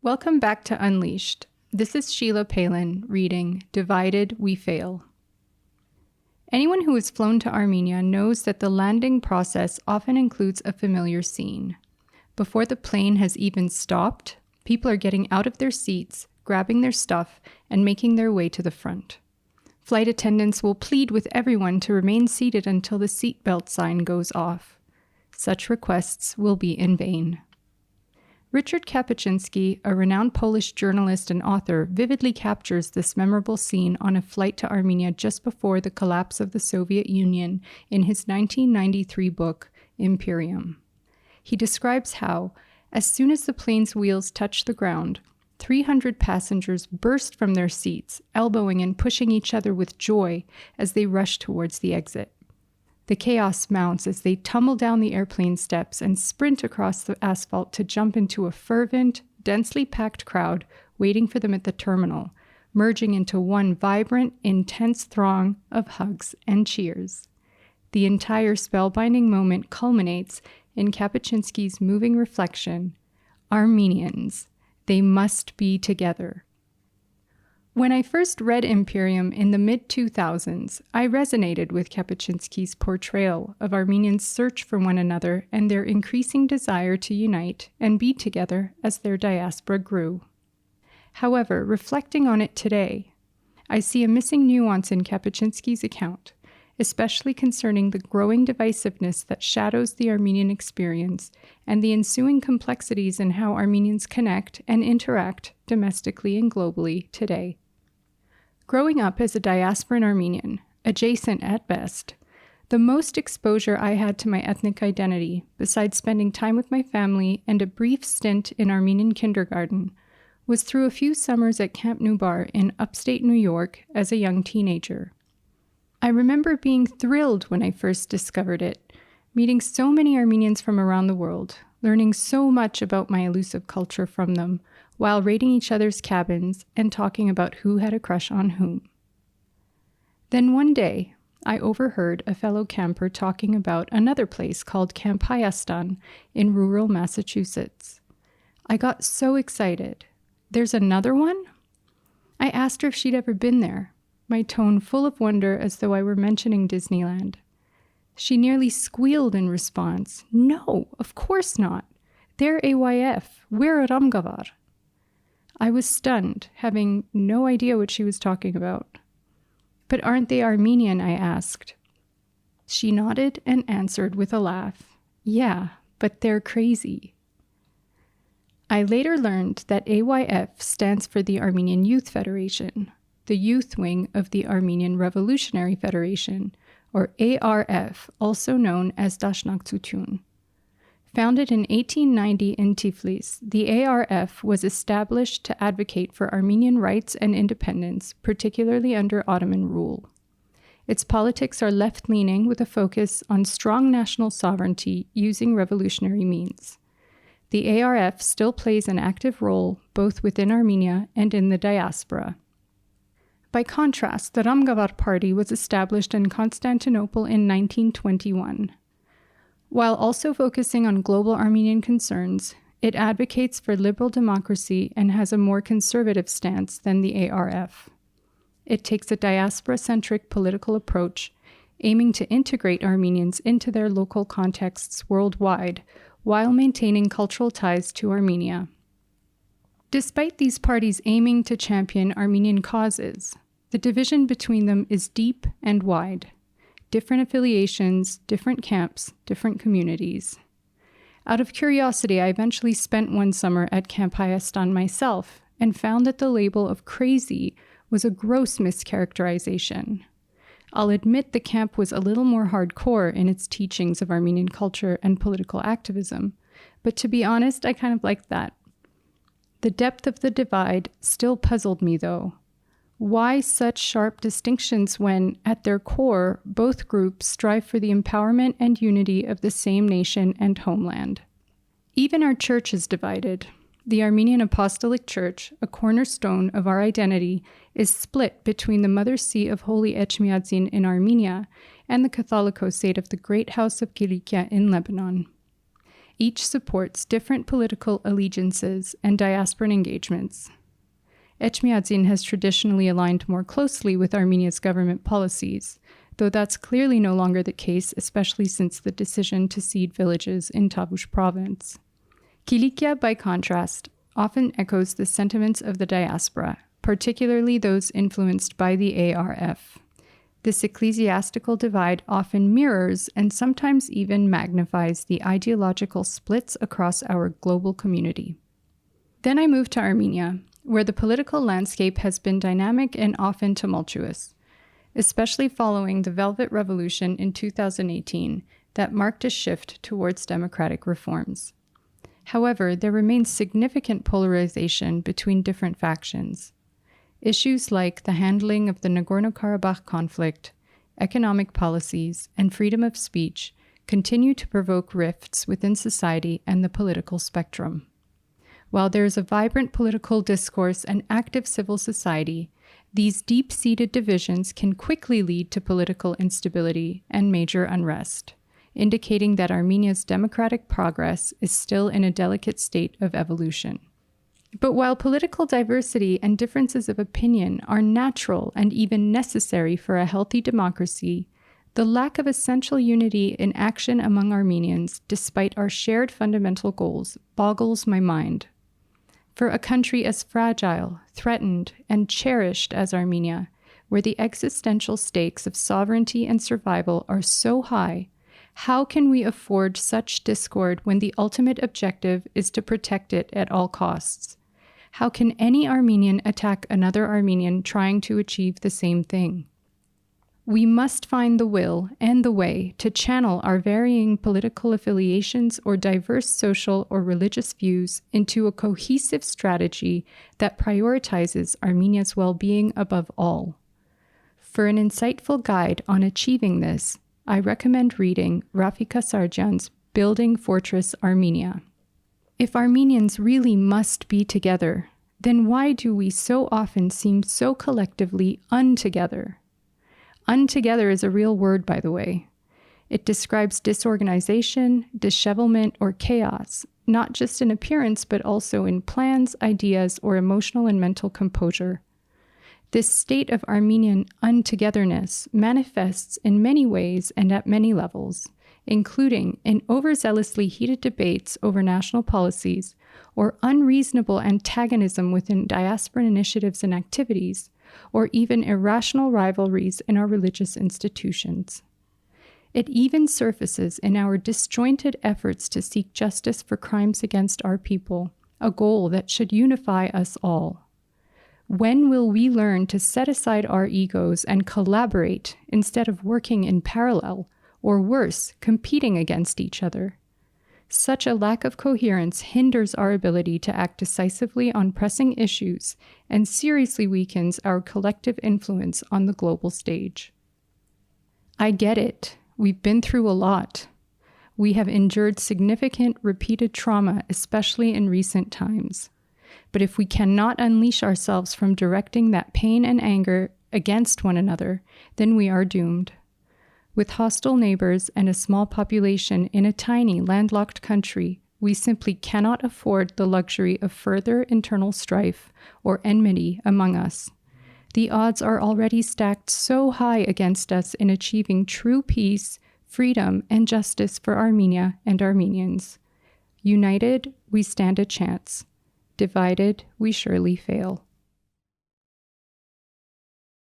Welcome back to Unleashed. This is Sheila Palin reading Divided We Fail. Anyone who has flown to Armenia knows that the landing process often includes a familiar scene. Before the plane has even stopped, people are getting out of their seats, grabbing their stuff, and making their way to the front. Flight attendants will plead with everyone to remain seated until the seatbelt sign goes off. Such requests will be in vain. Richard Kapuscinski, a renowned Polish journalist and author, vividly captures this memorable scene on a flight to Armenia just before the collapse of the Soviet Union in his 1993 book, Imperium. He describes how, as soon as the plane's wheels touched the ground, 300 passengers burst from their seats, elbowing and pushing each other with joy as they rushed towards the exit. The chaos mounts as they tumble down the airplane steps and sprint across the asphalt to jump into a fervent, densely packed crowd waiting for them at the terminal, merging into one vibrant, intense throng of hugs and cheers. The entire spellbinding moment culminates in Kapuscinski's moving reflection, "Armenians, they must be together." When I first read Imperium in the mid-2000s, I resonated with Kapuscinski's portrayal of Armenians' search for one another and their increasing desire to unite and be together as their diaspora grew. However, reflecting on it today, I see a missing nuance in Kapuscinski's account, especially concerning the growing divisiveness that shadows the Armenian experience and the ensuing complexities in how Armenians connect and interact domestically and globally today. Growing up as a diasporan Armenian, adjacent at best, the most exposure I had to my ethnic identity, besides spending time with my family and a brief stint in Armenian kindergarten, was through a few summers at Camp Nubar in upstate New York as a young teenager. I remember being thrilled when I first discovered it, meeting so many Armenians from around the world, learning so much about my elusive culture from them, while raiding each other's cabins and talking about who had a crush on whom. Then one day, I overheard a fellow camper talking about another place called Camp Hayastan in rural Massachusetts. I got so excited. "There's another one?" I asked her if she'd ever been there, my tone full of wonder as though I were mentioning Disneyland. She nearly squealed in response. "No, of course not. They're AYF. We're Ramgavar." I was stunned, having no idea what she was talking about. "But aren't they Armenian?" I asked. She nodded and answered with a laugh. "Yeah, but they're crazy." I later learned that AYF stands for the Armenian Youth Federation, the youth wing of the Armenian Revolutionary Federation, or ARF, also known as Dashnak Tsutun. Founded in 1890 in Tiflis, the ARF was established to advocate for Armenian rights and independence, particularly under Ottoman rule. Its politics are left-leaning with a focus on strong national sovereignty using revolutionary means. The ARF still plays an active role both within Armenia and in the diaspora. By contrast, the Ramgavar Party was established in Constantinople in 1921. While also focusing on global Armenian concerns, it advocates for liberal democracy and has a more conservative stance than the ARF. It takes a diaspora-centric political approach, aiming to integrate Armenians into their local contexts worldwide, while maintaining cultural ties to Armenia. Despite these parties aiming to champion Armenian causes, the division between them is deep and wide. Different affiliations, different camps, different communities. Out of curiosity, I eventually spent one summer at Camp Hayastan myself and found that the label of crazy was a gross mischaracterization. I'll admit the camp was a little more hardcore in its teachings of Armenian culture and political activism, but to be honest, I kind of liked that. The depth of the divide still puzzled me, though. Why such sharp distinctions when, at their core, both groups strive for the empowerment and unity of the same nation and homeland? Even our church is divided. The Armenian Apostolic Church, a cornerstone of our identity, is split between the mother see of Holy Echmiadzin in Armenia and the Catholicosate of the Great House of Kilikia in Lebanon. each supports different political allegiances and diasporan engagements. Etchmiadzin has traditionally aligned more closely with Armenia's government policies, though that's clearly no longer the case, especially since the decision to cede villages in Tavush province. Kilikia, by contrast, often echoes the sentiments of the diaspora, particularly those influenced by the ARF. This ecclesiastical divide often mirrors and sometimes even magnifies the ideological splits across our global community. Then I moved to Armenia, where the political landscape has been dynamic and often tumultuous, especially following the Velvet Revolution in 2018 that marked a shift towards democratic reforms. However, there remains significant polarization between different factions. Issues like the handling of the Nagorno-Karabakh conflict, economic policies, and freedom of speech continue to provoke rifts within society and the political spectrum. While there is a vibrant political discourse and active civil society, these deep-seated divisions can quickly lead to political instability and major unrest, indicating that Armenia's democratic progress is still in a delicate state of evolution. But while political diversity and differences of opinion are natural and even necessary for a healthy democracy, the lack of essential unity in action among Armenians, despite our shared fundamental goals, boggles my mind. For a country as fragile, threatened, and cherished as Armenia, where the existential stakes of sovereignty and survival are so high, how can we afford such discord when the ultimate objective is to protect it at all costs? How can any Armenian attack another Armenian trying to achieve the same thing? We must find the will and the way to channel our varying political affiliations or diverse social or religious views into a cohesive strategy that prioritizes Armenia's well-being above all. For an insightful guide on achieving this, I recommend reading Rafika Sarjan's Building Fortress Armenia. If Armenians really must be together, then why do we so often seem so collectively untogether? Untogether is a real word, by the way. It describes disorganization, dishevelment, or chaos, not just in appearance, but also in plans, ideas, or emotional and mental composure. This state of Armenian untogetherness manifests in many ways and at many levels, including in overzealously heated debates over national policies or unreasonable antagonism within diasporan initiatives and activities, or even irrational rivalries in our religious institutions. It even surfaces in our disjointed efforts to seek justice for crimes against our people, a goal that should unify us all. When will we learn to set aside our egos and collaborate instead of working in parallel, or worse, competing against each other? Such a lack of coherence hinders our ability to act decisively on pressing issues and seriously weakens our collective influence on the global stage. I get it. We've been through a lot. We have endured significant, repeated trauma, especially in recent times. But if we cannot unleash ourselves from directing that pain and anger against one another, then we are doomed. With hostile neighbors and a small population in a tiny, landlocked country, we simply cannot afford the luxury of further internal strife or enmity among us. The odds are already stacked so high against us in achieving true peace, freedom, and justice for Armenia and Armenians. United, we stand a chance. Divided, we surely fail.